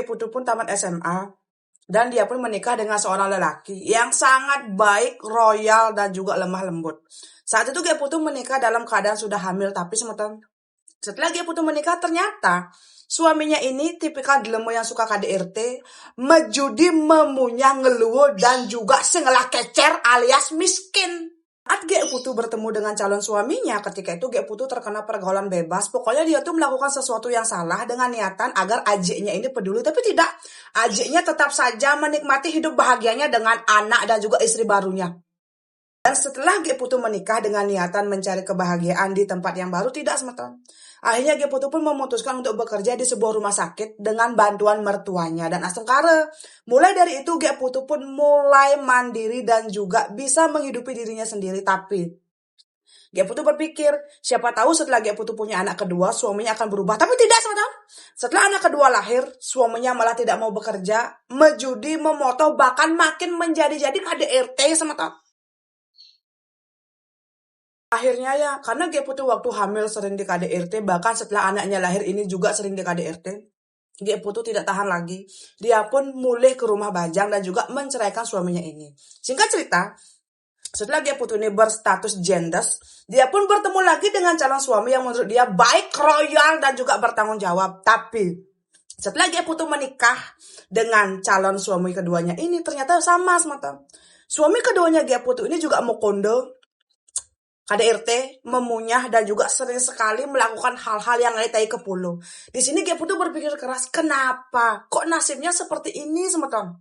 Putu pun tamat SMA dan dia pun menikah dengan seorang lelaki yang sangat baik, royal, dan juga lemah lembut. Saat itu Ge Putu menikah dalam keadaan sudah hamil, tapi setelah Ge Putu menikah ternyata suaminya ini tipikal delemo yang suka KDRT, menjudi, memunyah, ngeluwo, dan juga sengelah kecer alias miskin. Saat Ge Putu bertemu dengan calon suaminya, ketika itu Ge Putu terkena pergaulan bebas. Pokoknya dia tuh melakukan sesuatu yang salah dengan niatan agar ajiknya ini peduli, tapi tidak. Ajiknya tetap saja menikmati hidup bahagianya dengan anak dan juga istri barunya. Dan setelah Ge Putu menikah dengan niatan mencari kebahagiaan di tempat yang baru, tidak semata. Akhirnya Ge Putu pun memutuskan untuk bekerja di sebuah rumah sakit dengan bantuan mertuanya dan Astungkara. Mulai dari itu Ge Putu pun mulai mandiri dan juga bisa menghidupi dirinya sendiri. Tapi Ge Putu berpikir, siapa tahu setelah Ge Putu punya anak kedua, suaminya akan berubah. Tapi tidak, semata. Setelah anak kedua lahir, suaminya malah tidak mau bekerja, menjudi, memotoh, bahkan makin menjadi-jadi KDRT, semata. Akhirnya ya, karena Ge Putu waktu hamil sering di KDRT, bahkan setelah anaknya lahir ini juga sering di KDRT, Ge Putu tidak tahan lagi. Dia pun mulih ke rumah Bajang dan juga menceraikan suaminya ini. Singkat cerita, setelah Ge Putu ini berstatus jendes, dia pun bertemu lagi dengan calon suami yang menurut dia baik, royal, dan juga bertanggung jawab. Tapi setelah Ge Putu menikah dengan calon suami keduanya ini, ternyata sama semata. Suami keduanya Ge Putu ini juga mau kondo, KDRT, memunyah, dan juga sering sekali melakukan hal-hal yang ngelitai ke puluh. Di sini Ge Putu berpikir keras, kenapa? Kok nasibnya seperti ini, semeton?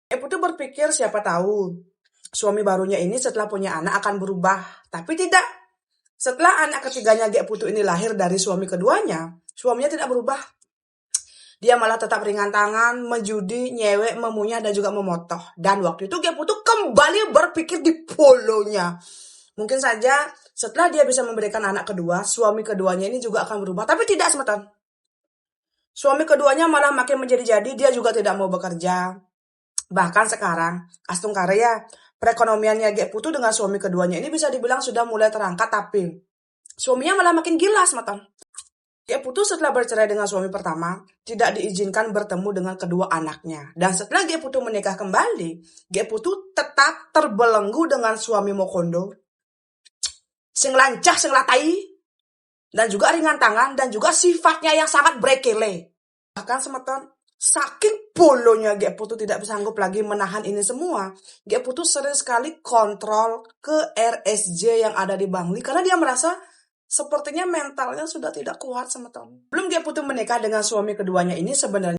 Ge Putu berpikir siapa tahu suami barunya ini setelah punya anak akan berubah. Tapi tidak. Setelah anak ketiganya Ge Putu ini lahir dari suami keduanya, suaminya tidak berubah. Dia malah tetap ringan tangan, menjudi, nyewek, memunyah, dan juga memotoh. Dan waktu itu Ge Putu kembali berpikir di polonya. Mungkin saja setelah dia bisa memberikan anak kedua, suami keduanya ini juga akan berubah. Tapi tidak, semeton. Suami keduanya malah makin menjadi-jadi, dia juga tidak mau bekerja. Bahkan sekarang, Astungkara ya, perekonomiannya Ge Putu dengan suami keduanya ini bisa dibilang sudah mulai terangkat, tapi suaminya malah makin gila, semeton. Ge Putu setelah bercerai dengan suami pertama, tidak diizinkan bertemu dengan kedua anaknya. Dan setelah Ge Putu menikah kembali, Ge Putu tetap terbelenggu dengan suami Mokondo, sing lancah, sing latai, dan juga ringan tangan, dan juga sifatnya yang sangat brekele. Bahkan semeton, saking bolonya Ge Putu tidak sanggup lagi menahan ini semua, Ge Putu sering sekali kontrol ke RSJ yang ada di Bangli, karena dia merasa sepertinya mentalnya sudah tidak kuat, semeton. Belum Ge Putu menikah dengan suami keduanya ini, sebenarnya